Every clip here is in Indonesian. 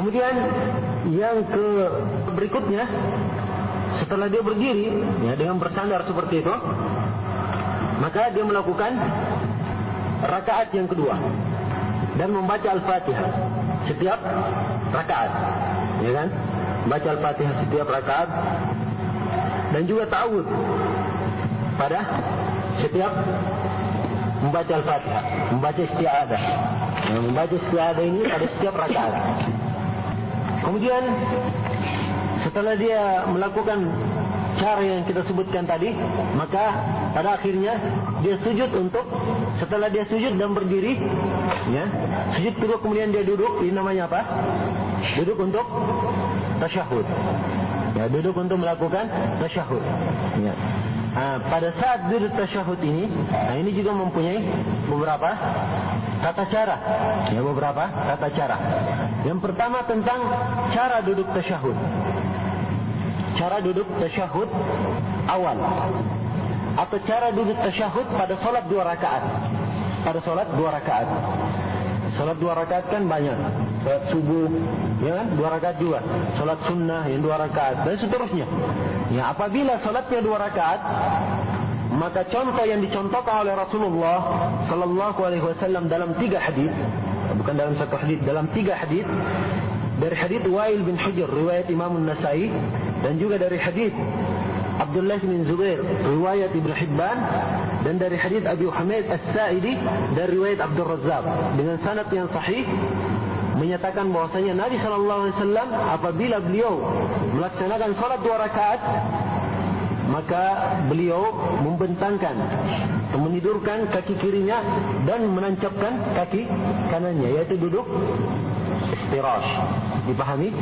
Kemudian yang berikutnya, setelah dia berdiri ya, dengan bersandar seperti itu, maka dia melakukan rakaat yang kedua dan membaca Al-Fatihah setiap rakaat, ya kan? Baca Al-Fatihah setiap rakaat dan juga ta'awudz pada setiap membaca Al-Fatihah, membaca isti'adzah. Membaca isti'adzah ini pada setiap rakaat. Kemudian setelah dia melakukan cara yang kita sebutkan tadi, maka pada akhirnya dia sujud untuk, setelah dia sujud dan berdiri, ya, sujud kedua kemudian dia duduk, ini namanya apa? Duduk untuk tasyahud. Ya, duduk untuk melakukan tasyahud. Ya. Pada saat duduk tasyahud ini, ini juga mempunyai beberapa tata cara. Ya, beberapa tata cara. Yang pertama tentang cara duduk tasyahud. Cara duduk tasyahud awal atau cara duduk tasyahud pada solat 2 rakaat. Pada solat 2 rakaat. Solat 2 rakaat kan banyak. Solat subuh, ya kan? 2 rakaat juga. Solat sunnah yang 2 rakaat dan seterusnya. Ya, apabila solatnya 2 rakaat, maka contoh yang dicontohkan oleh Rasulullah sallallahu alaihi wasallam dalam 3 hadis, bukan dalam 1 hadis, dalam 3 hadis, dari hadis Wa'il bin Hujr riwayat Imam An-Nasa'i, dan juga dari hadis Abdullah bin Zubair riwayat Ibnu Hibban, dan dari hadis Abi Humaid As-Sa'idi dari riwayat Abdul Razzaq dengan sanad yang sahih menyatakan bahwasanya Nabi sallallahu alaihi wasallam apabila beliau melaksanakan salat 2 rakaat, maka beliau membentangkan, menidurkan kaki kirinya dan menancapkan kaki kanannya, yaitu duduk istirash. Dipahami?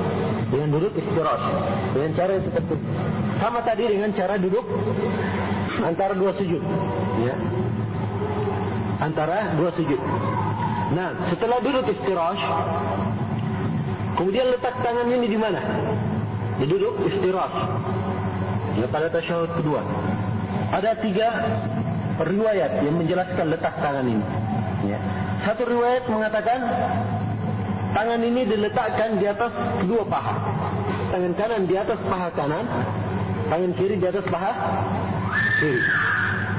Dengan duduk istirash, dengan cara yang seperti sama tadi dengan cara duduk antara 2 sujud, ya, antara 2 sujud. Nah, setelah duduk istirash, kemudian letak tangan ini di mana? Di duduk istirash, ya, pada tasyahud kedua. Ada 3 riwayat yang menjelaskan letak tangan ini, ya. Satu riwayat mengatakan tangan ini diletakkan di atas kedua paha. Tangan kanan di atas paha kanan, tangan kiri di atas paha kiri.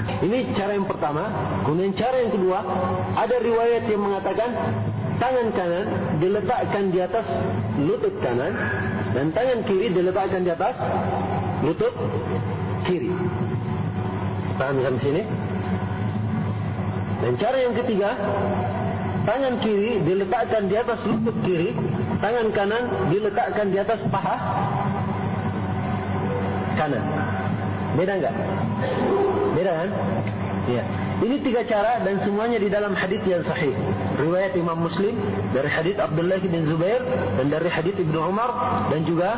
Ini cara yang pertama. Kemudian cara yang kedua, ada riwayat yang mengatakan tangan kanan diletakkan di atas lutut kanan dan tangan kiri diletakkan di atas lutut kiri. Paham sampai sini? Dan cara yang ketiga, tangan kiri diletakkan di atas lutut kiri, tangan kanan diletakkan di atas paha kanan. Beda enggak? Beda kan? Ya. Ini 3 cara dan semuanya di dalam hadis yang sahih. Riwayat Imam Muslim dari hadis Abdullah bin Zubair dan dari hadis Ibnu Umar, dan juga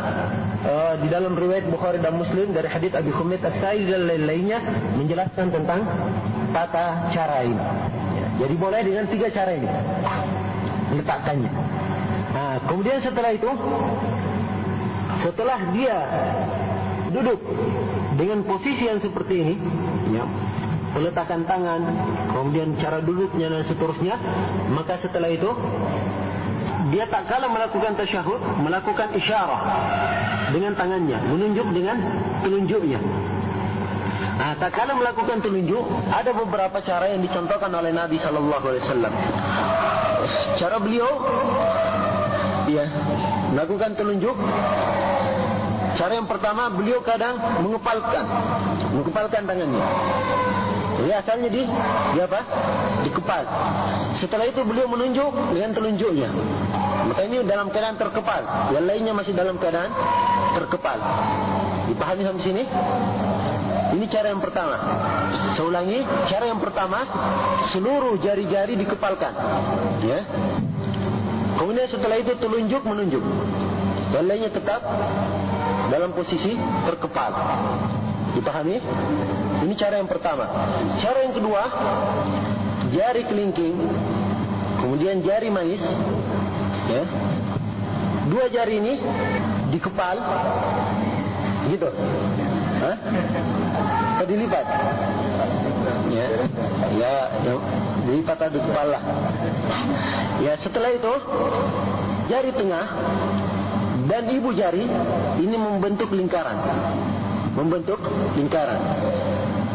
di dalam riwayat Bukhari dan Muslim dari hadis Abi Humaid As-Sa'idi dan lain-lainnya menjelaskan tentang tata cara ini. Ya. Jadi boleh dengan 3 cara ini letakkannya. Nah, kemudian setelah itu, setelah dia duduk dengan posisi yang seperti ini, ya, peletakan tangan, kemudian cara duduknya dan seterusnya, maka setelah itu dia tak kala melakukan tasyahud, melakukan isyarah dengan tangannya, menunjuk dengan telunjuknya. Nah, tak kala melakukan telunjuk, ada beberapa cara yang dicontohkan oleh Nabi sallallahu alaihi wasallam. Cara beliau, ya, melakukan telunjuk. Cara yang pertama, beliau kadang mengepalkan tangannya. Jadi asalnya di apa? Dikepal. Setelah itu beliau menunjuk dengan telunjuknya. Maka ini dalam keadaan terkepal. Yang lainnya masih dalam keadaan terkepal. Dipahami sampai sini? Ini cara yang pertama. Saya ulangi, cara yang pertama, seluruh jari-jari dikepalkan. Ya. Kemudian setelah itu telunjuk menunjuk. Yang lainnya tetap dalam posisi terkepal. Dipahami? Ini cara yang pertama. Cara yang kedua, jari kelingking, kemudian jari manis, ya. 2 jari ini dikepal, gitu. Hah? Atau dilipat? Ya, dilipat atau dikepal lah. Ya, setelah itu jari tengah dan ibu jari ini membentuk lingkaran.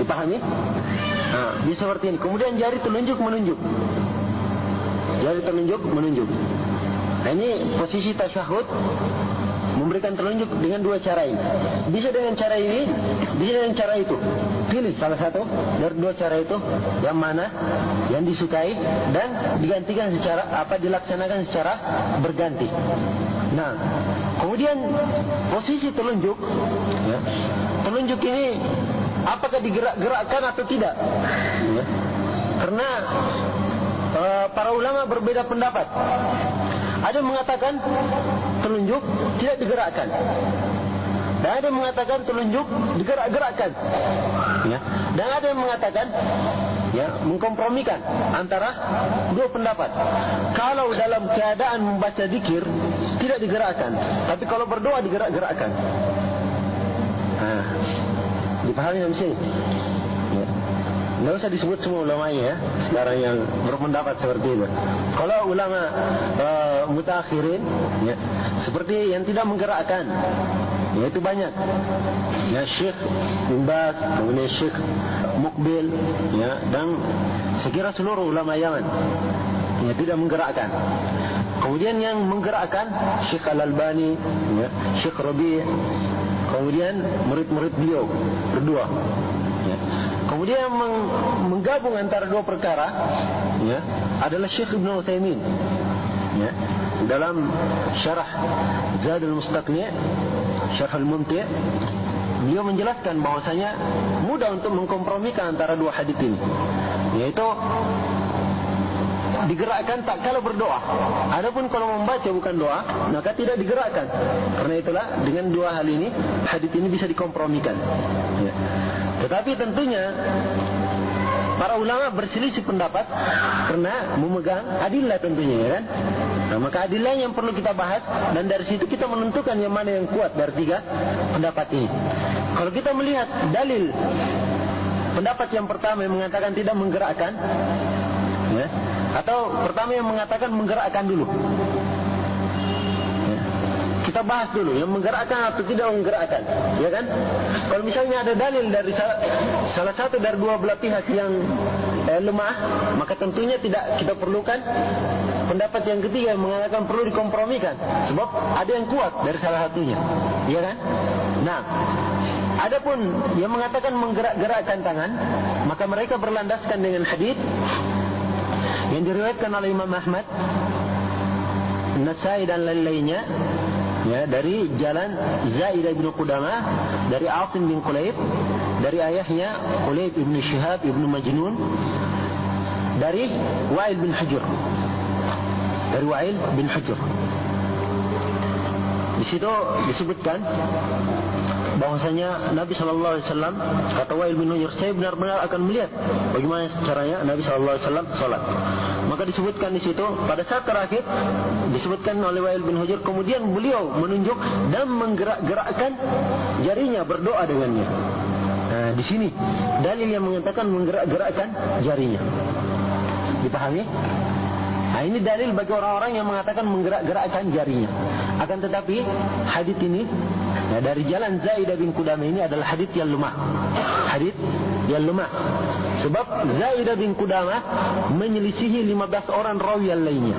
Dipahami? Nah, bisa seperti ini. Kemudian jari telunjuk menunjuk. Nah, ini posisi tasyahud, memberikan telunjuk dengan dua cara ini. Bisa dengan cara ini, bisa dengan cara itu. Pilih salah satu dari dua cara itu, yang mana yang disukai, dan digantikan dilaksanakan secara berganti. Nah, kemudian posisi telunjuk, ya, telunjuk ini apakah digerak-gerakkan atau tidak? Ya. Karena para ulama berbeda pendapat. Ada yang mengatakan telunjuk tidak digerakkan, dan ada yang mengatakan telunjuk digerak-gerakkan, ya. Dan ada yang mengatakan, ya, mengkompromikan antara dua pendapat. Kalau dalam keadaan membaca zikir tidak digerakkan, tapi kalau berdoa digerak-gerakkan. Nah, dipahami yang sini? Ya. Nggak usah disebut semua ulamanya, ya, sekarang yang berpendapat seperti itu. Kalau ulama mutakhirin, ya, seperti yang tidak menggerakkan, ya, itu banyak. Ya, Syekh Bin Baz, kemudian Syekh Mukbil, ya, dan sekira seluruh ulama Yaman, ya, tidak menggerakkan. Kemudian yang menggerakkan Syekh Al-Albani, ya, Syekh Rabi', kemudian murid-murid beliau berdua. Ya. Kemudian menggabung antara dua perkara, ya, adalah Syekh Ibn Utsaimin, ya, dalam syarah Zadul Mustaqni', Syarh Al-Mumti', beliau menjelaskan bahwasanya mudah untuk mengkompromikan antara dua hadis ini, yaitu digerakkan tak kalau berdoa. Adapun kalau membaca bukan doa, maka tidak digerakkan. Karena itulah dengan dua hal ini hadis ini bisa dikompromikan. Ya. Tetapi tentunya para ulama berselisih pendapat karena memegang adillah tentunya, ya kan? Nah, maka adillah yang perlu kita bahas, dan dari situ kita menentukan yang mana yang kuat dari tiga pendapat ini. Kalau kita melihat dalil pendapat yang pertama yang mengatakan tidak menggerakkan, ya, atau pertama yang mengatakan menggerakkan dulu, ya, kita bahas dulu yang menggerakkan atau tidak menggerakkan, ya kan? Kalau misalnya ada dalil dari salah satu dari dua belah pihak yang lemah, maka tentunya tidak kita perlukan pendapat yang ketiga yang mengatakan perlu dikompromikan, sebab ada yang kuat dari salah satunya, ya kan? Nah, adapun yang mengatakan menggerak-gerakkan tangan, maka mereka berlandaskan dengan hadis yang diriwayatkan oleh Imam Ahmad, Nasai dan lain-lainnya, ya, dari jalan Zaidah bin Qudamah, dari Asim bin Qulaib, dari ayahnya Qulaib bin Shihab bin Majnun, dari Wa'il bin Hujr, dari Wa'il bin Hujr. Di situ disebutkan bahwasanya Nabi SAW, kata Wa'il bin Hujr, saya benar-benar akan melihat bagaimana caranya Nabi SAW salat. Maka disebutkan di situ pada saat terakhir disebutkan oleh Wa'il bin Hujr, kemudian beliau menunjuk dan menggerak-gerakkan jarinya berdoa dengannya. Nah, di sini dalil yang mengatakan menggerak-gerakkan jarinya. Dipahami? Nah, ini dalil bagi orang-orang yang mengatakan menggerak-gerakkan jarinya. Akan tetapi hadis ini, ya, dari jalan Zaidah bin Qudamah ini adalah hadis yang lemah. Hadis yang lemah. Sebab Zaidah bin Qudamah menyelisihi 15 orang rawi yang lainnya.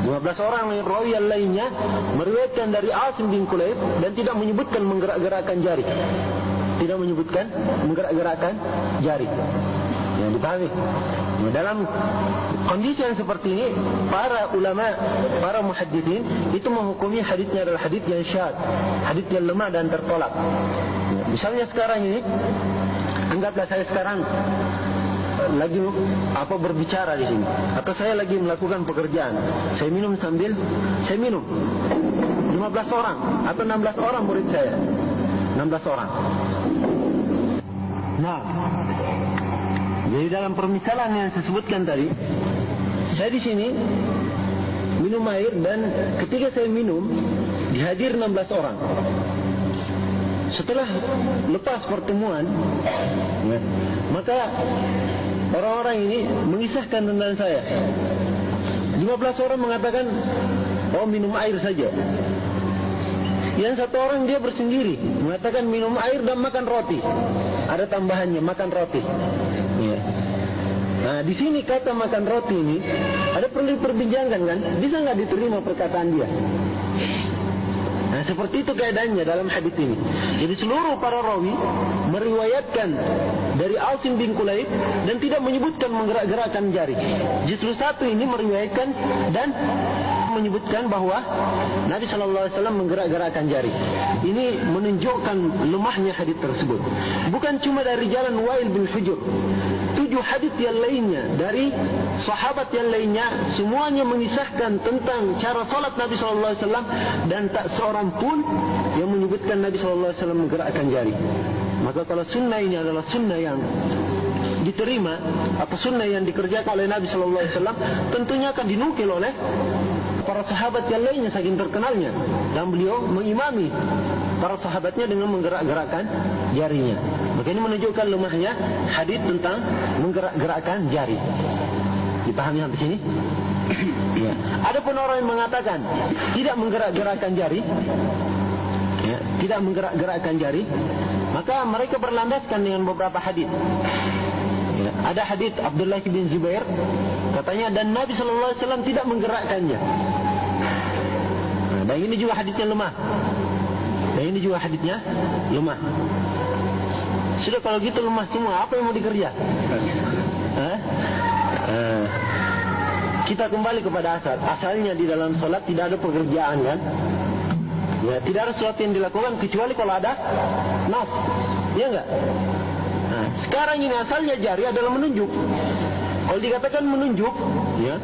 15 orang rawi yang lainnya meriwayatkan dari Asim bin Qulaib dan tidak menyebutkan menggerak-gerakkan jari. Tidak menyebutkan menggerak-gerakkan jari. Ya, dipahami? Ya, dalam kondisi yang seperti ini, para ulama, para muhadditsin itu menghukumi hadisnya adalah hadis yang syadz, hadis yang lemah dan tertolak. Ya, misalnya sekarang ini, anggaplah saya sekarang lagi berbicara di sini, atau saya lagi melakukan pekerjaan, saya minum sambil saya minum. 15 orang atau 16 orang murid saya, 16 orang. Nah, jadi dalam permisalan yang saya sebutkan tadi, saya di sini minum air, dan ketika saya minum dihadir 16 orang. Setelah lepas pertemuan, ya, maka orang-orang ini mengisahkan tentang saya. 15 orang mengatakan oh minum air saja. Yang satu orang dia bersendiri mengatakan minum air dan makan roti. Ada tambahannya, makan roti. Ya. Nah, di sini kata makan roti ini ada perlu perbincangan kan? Bisa nggak diterima perkataan dia? Nah, seperti itu keadaannya dalam hadis ini. Jadi seluruh para rawi meriwayatkan dari Asim bin Kulayb dan tidak menyebutkan menggerak-gerakkan jari. Justru satu ini meriwayatkan dan menyebutkan bahwa Nabi SAW menggerak-gerakkan jari. Ini menunjukkan lemahnya hadis tersebut. Bukan cuma dari jalan Wa'il bin Hujr. 7 hadis yang lainnya dari sahabat yang lainnya semuanya mengisahkan tentang cara salat Nabi SAW dan tak seorang pun yang menyebutkan Nabi SAW menggerakkan jari. Maka kalau sunnah ini adalah sunnah yang diterima atau sunnah yang dikerjakan oleh Nabi SAW, tentunya akan dinukil oleh para sahabat yang lainnya saking terkenalnya, dan beliau mengimami para sahabatnya dengan menggerak-gerakkan jarinya. Maka ini menunjukkan lemahnya hadis tentang menggerak-gerakkan jari. Dipahami sampai sini? Ya. Adapun orang yang mengatakan tidak menggerak-gerakkan jari, ya, tidak menggerak-gerakkan jari, maka mereka berlandaskan dengan beberapa hadis. Ya, ada hadis Abdullah bin Zubair katanya, dan Nabi SAW tidak menggerakkannya. Nah, dan ini juga hadisnya lemah. Dan ini juga hadisnya lemah. Sudah kalau gitu lemah semua, apa yang mau dikerja? Kita kembali kepada asal. Asalnya di dalam salat tidak ada pekerjaan kan? Ya, tidak ada sesuatu yang dilakukan kecuali kalau ada nas. Ya enggak? Nah, sekarang ini asalnya jari adalah menunjuk. Kalau dikatakan menunjuk, ya,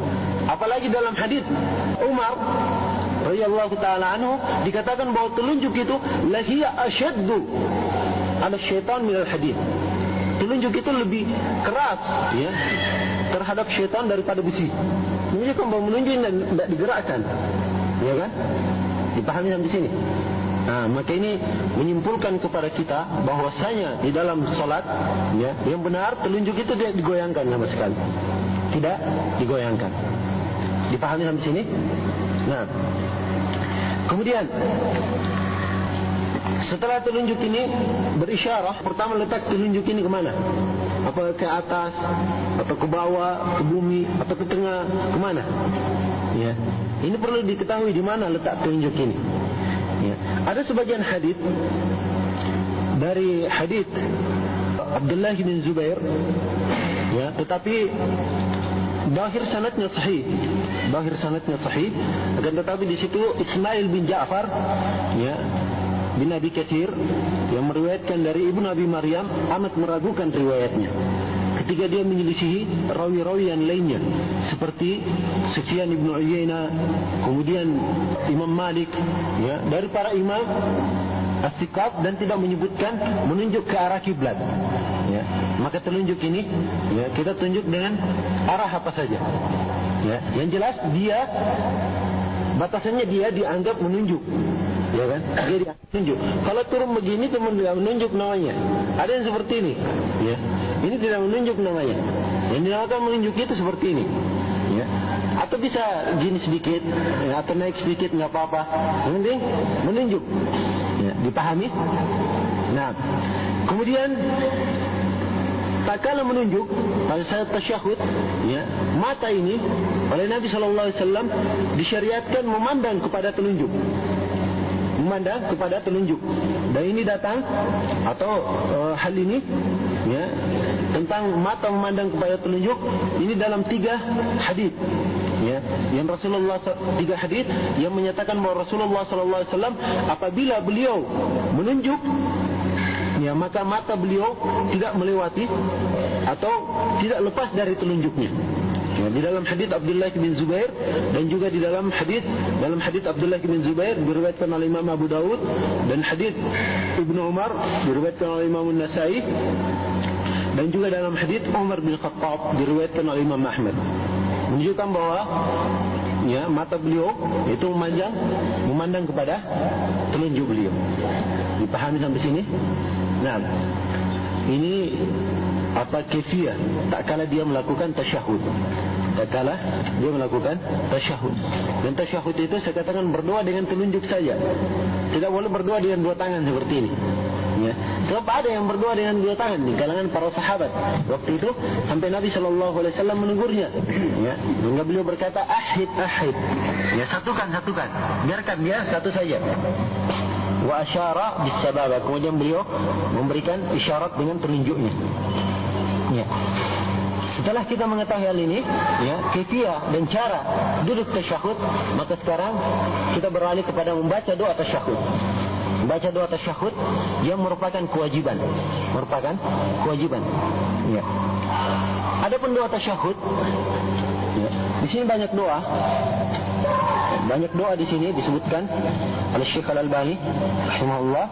apalagi dalam hadis Umar radhiyallahu taala anhu dikatakan bahwa telunjuk itu lahiya asyaddu ala syaitan minal hadid. Telunjuk itu lebih keras, ya, terhadap syaitan daripada besi. Menunjukkan bahwa menunjuk tidak digerakkan, ya kan? Dipahami sampai sini. Nah, maka ini menyimpulkan kepada kita bahwasanya di dalam salat, ya, yang benar telunjuk itu tidak digoyangkan sama sekali. Tidak digoyangkan. Dipahami sampai sini? Nah, kemudian setelah telunjuk ini berisyarah, pertama letak telunjuk ini kemana? Apa ke atas, atau ke bawah, ke bumi, atau ke tengah, kemana? Ya, ini perlu diketahui di mana letak telunjuk ini. Ya. Ada sebagian hadis dari hadis Abdullah bin Zubair, ya, tetapi zahir sanadnya sahih. Zahir sanadnya sahih, akan tetapi di situ Ismail bin Ja'far, ya, bin Abi Katsir yang meriwayatkan dari Ibnu Abi Maryam amat meragukan riwayatnya. Ketika dia menyelisihi rawi-rawi yang lainnya seperti Sufyan bin Uyainah, kemudian Imam Malik, ya, dari para imam as-siqat, dan tidak menyebutkan menunjuk ke arah kiblat. Ya, maka telunjuk ini, ya, kita tunjuk dengan arah apa saja. Ya, yang jelas dia batasannya dia dianggap menunjuk. Ya kan? Dia dianggap menunjuk. Kalau turun begini itu tidak menunjuk namanya. Ada yang seperti ini, ya. Ini tidak menunjuk namanya. Yang dinamakan menunjuk itu seperti ini, ya. Atau bisa gini sedikit, ya, atau naik sedikit, nggak apa-apa. Yang penting menunjuk. Ya, dipahami? Nah, kemudian tak kala menunjuk pada saat tasyahud, ya, mata ini oleh Nabi SAW disyariatkan memandang kepada telunjuk. Memandang kepada telunjuk. Dan ini datang atau hal ini, ya, tentang mata memandang kepada telunjuk ini dalam 3 hadis, ya, yang Rasulullah 3 hadis yang menyatakan bahwa Rasulullah SAW apabila beliau menunjuk, ya, maka mata beliau tidak melewati atau tidak lepas dari telunjuknya. Ya, di dalam hadis Abdullah bin Zubair dan juga di dalam hadis Abdullah bin Zubair diriwayatkan oleh Imam Abu Dawud, dan hadis Ibnu Umar diriwayatkan oleh Imam An-Nasa'i, dan juga dalam hadis Umar bin Khattab diriwayatkan oleh Imam Ahmad, menunjukkan bahwa, ya, mata beliau itu memandang kepada telunjuk beliau. Dipahami sampai sini? Nah, ini apa kefiyah tak kala dia melakukan tasyahud. tatkala dia melakukan tasyahud. Dan tasyahud itu saya katakan berdoa dengan telunjuk saja. Tidak boleh berdoa dengan dua tangan seperti ini. Ya. Sebab ada yang berdoa dengan dua tangan di kalangan para sahabat. Waktu itu sampai Nabi SAW menegurnya. Ya. Sehingga beliau berkata, ahid. Ya, satukan. Biarkan dia satu saja. Wa asyara bis-sababa. Kemudian beliau memberikan isyarat dengan telunjuknya. Ya. Setelah kita mengetahui hal ini, ya, kaifiah dan cara duduk tasyahud, maka sekarang kita beralih kepada membaca doa tasyahud. Membaca doa tasyahud yang merupakan kewajiban. Ya. Adapun doa tasyahud, ya, di sini banyak doa. Banyak doa di sini disebutkan oleh Syekh Al-Albani rahimahullah.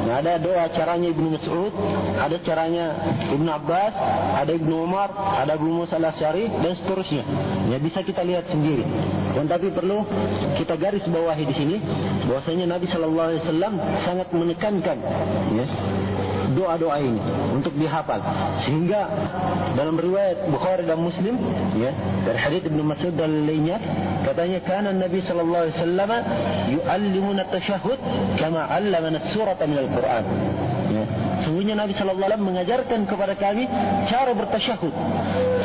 Nah, ada doa caranya Ibnu Mas'ud, ada caranya Ibnu Abbas, ada Ibnu Umar, ada Abu Musa Al-Asy'ari dan seterusnya. Ya, bisa kita lihat sendiri. Dan tapi perlu kita garis bawahi di sini bahwasanya Nabi sallallahu alaihi wasallam sangat menekankan, ya, doa-doa ini untuk dihafal, sehingga dalam riwayat Bukhari dan Muslim, ya, dari hadits Ibnu Mas'ud dan lainnya, katanya kana Nabi sallallahu alaihi wasallam yu'allimuna at-tashahhud kama 'allamana as-surata min al-Qur'an. Ya, sungguhnya Nabi sallallahu alaihi wasallam mengajarkan kepada kami cara bertasyahud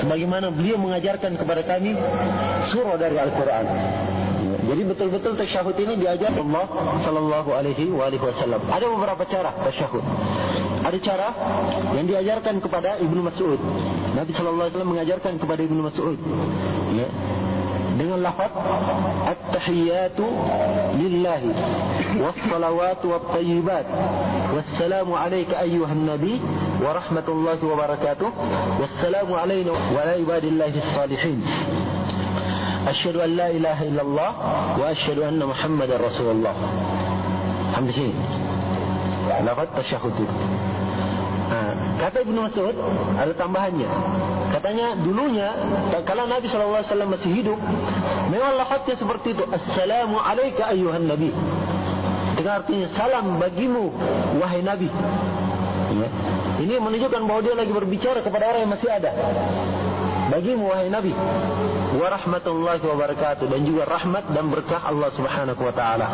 sebagaimana beliau mengajarkan kepada kami surah dari Al-Qur'an. Jadi betul-betul tasyahud ini diajar Allah sallallahu alaihi wasallam. Ada beberapa cara tasyahud. Ada cara yang diajarkan kepada Ibnu Mas'ud. Nabi sallallahu alaihi wasallam mengajarkan kepada Ibnu Mas'ud, ya, dengan lafaz at-tahiyyatu lillahi was-salawatu wat-thayyibat wassalamu alayka ayyuhan nabi wa rahmatullahi wa barakatuh wassalamu alayna wa ala ibadillahi as-salihin. Asyhadu an la ilaha illallah wa asyhadu anna Muhammadar Rasulullah. Sampai sini lafaz tasyahud itu. Kata Ibnu Mas'ud ada tambahannya. Katanya dulunya kalau Nabi SAW masih hidup, memang lafaznya seperti itu, assalamu alayka ayyuhan nabi. Dengan artinya salam bagimu wahai nabi. Ya. Ini menunjukkan bahwa dia lagi berbicara kepada orang yang masih ada. Bagimu wahai nabi, wa rahmatullahi wa barakatuh, dan juga rahmat dan berkah Allah Subhanahu wa taala.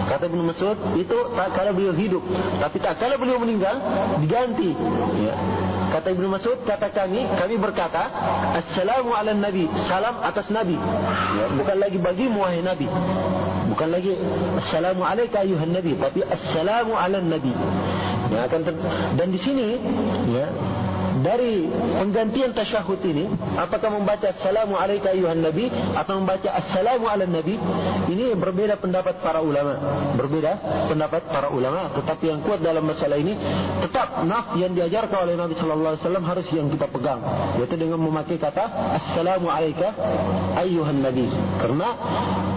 Kata Ibnu Mas'ud, itu tak kala beliau hidup, tapi tak kala beliau meninggal diganti. Ya. Kata Ibnu Mas'ud, kata kami berkata, assalamu ala nabi, salam atas nabi. Ya, bukan lagi bagimu wahai nabi. Bukan lagi assalamu alayka ayyuhan nabi, tapi assalamu ala nabi. Ya, dan di sini, ya, dari penggantian tasyahud ini, apakah membaca assalamu alayka ayyuhan nabi atau membaca assalamu ala nabi, ini berbeda pendapat para ulama. Tetapi yang kuat dalam masalah ini tetap nas yang diajarkan oleh Nabi sallallahu alaihi wasallam harus yang kita pegang, yaitu dengan memakai kata assalamu alayka ayyuhan nabi. Karena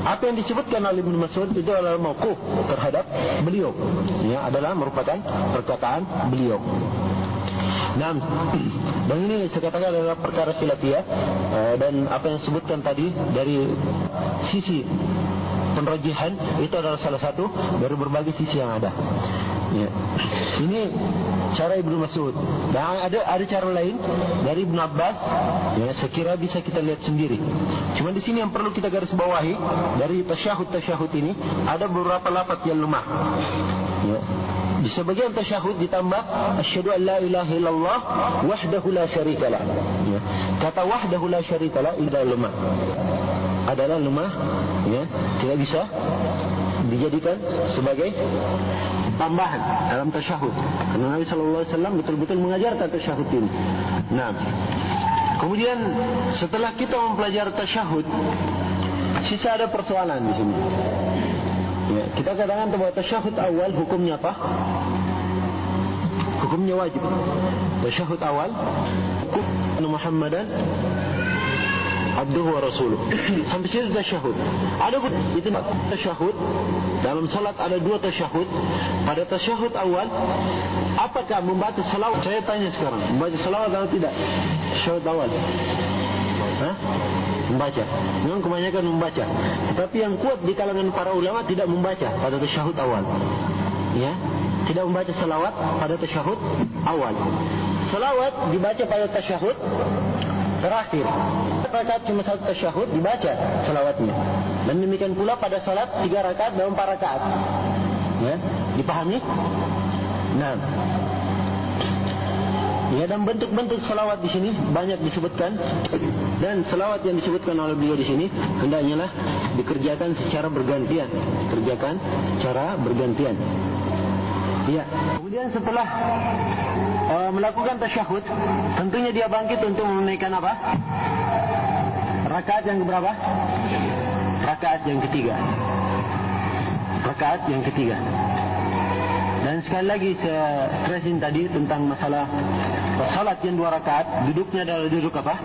apa yang disebutkan oleh Ibnu Mas'ud itu adalah mauquf terhadap beliau, ya, adalah merupakan perkataan beliau. Nah, dan ini saya katakan adalah perkara khilafiyah, dan apa yang disebutkan tadi dari sisi penrajihan itu adalah salah satu dari berbagai sisi yang ada. Ya. Ini cara Ibnu Mas'ud. Dan ada cara lain dari Ibnu Abbas. Ya, saya kira bisa kita lihat sendiri. Cuma di sini yang perlu kita garis bawahi dari tasyahud ini ada beberapa lafaz yang lemah. Ya. Di sebagian tasyahud ditambah asyhadu an la ilaha illallah wahdahu la syarikalah. Ya. Kata wahdahu la syarikalah itu adalah lemah, ya, tidak bisa dijadikan sebagai tambahan dalam tasyahud. Karena Nabi sallallahu alaihi wasallam betul-betul mengajarkan tasyahud ini. Nah, kemudian setelah kita mempelajari tasyahud, sisa ada persoalan di sini. Ya, kita katakan bahwa tasyahud awal hukumnya apa? Hukumnya wajib. Tasyahud awal hukum Muhammadan abduhu wa rasuluh. Sampai sini tasyahud. Ada itu tasyahud. Dalam salat ada dua tasyahud. Pada tasyahud awal, apakah membaca salawat? Saya tanya sekarang, membaca salawat atau tidak? Tasyahud awal. Membaca. Memang kebanyakan membaca. Tetapi yang kuat di kalangan para ulama tidak membaca pada tasyahud awal. Ya, tidak membaca salawat pada tasyahud awal. Salawat dibaca pada tasyahud terakhir. Rakaat cuma satu tasyahud dibaca salawatnya. Dan demikian pula pada salat 3 rakaat dan 4 rakaat. Ya, dipahami? Nah, ya, dan bentuk-bentuk salawat di sini banyak disebutkan, dan salawat yang disebutkan oleh beliau di sini hendaknya lah dikerjakan secara bergantian, kerjakan secara bergantian. Ya, kemudian setelah melakukan tasyahud, tentunya dia bangkit untuk menunaikan apa? Rakaat yang keberapa? Rakaat yang ketiga. Rakaat yang ketiga. Dan sekali lagi saya stressin tadi tentang masalah salat yang 2 rakaat, duduknya adalah duduk apa?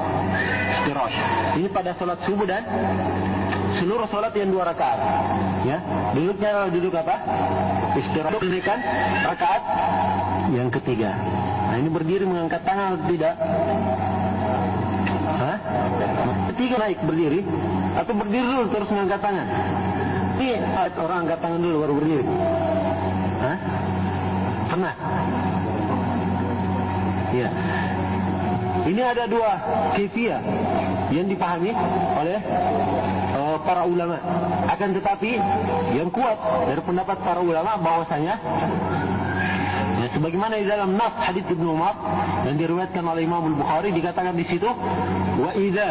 Iftirash. Ini pada salat subuh dan seluruh salat yang 2 rakaat. Ya, duduknya adalah duduk apa? Iftirash. Dudukkan rakaat yang ketiga. Nah, ini berdiri mengangkat tangan atau tidak? Hah? Ketiga naik berdiri atau berdiri dulu terus mengangkat tangan? Ini orang angkat tangan dulu baru berdiri. Hah? Pernah? Ya. Ini ada 2 kaifiyah yang dipahami oleh para ulama. Akan tetapi yang kuat dari pendapat para ulama bahwasanya ya, sebagaimana di dalam nas hadits Ibnu Umar yang diriwayatkan oleh Imam Al-Bukhari dikatakan di situ wa idza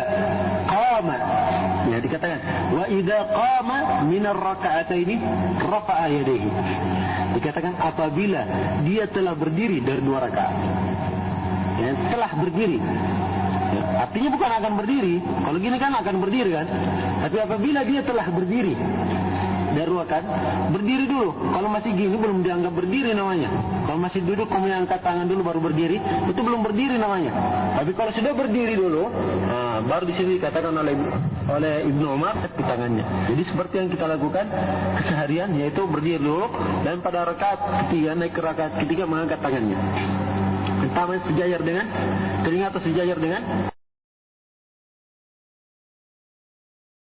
qama, ya dikatakan wa idza qama min ar-rak'ataini rafa'a yadayhi. Dikatakan apabila dia telah berdiri dari 2 rakaat. Ya, telah berdiri. Ya, artinya bukan akan berdiri. Kalau gini kan akan berdiri kan. Tapi apabila dia telah berdiri dari 2 rakaat, berdiri dulu. Kalau masih gini belum dianggap berdiri namanya. Kalau masih duduk kemudian angkat tangan dulu baru berdiri, itu belum berdiri namanya. Tapi kalau sudah berdiri dulu, baru di sini dikatakan oleh Ibnu Umar di tangannya. Jadi seperti yang kita lakukan keseharian, yaitu berdiri dulu dan pada rakaat ketiga naik ke rakaat ketiga mengangkat tangannya. Entah sejajar dengan telinga atau sejajar dengan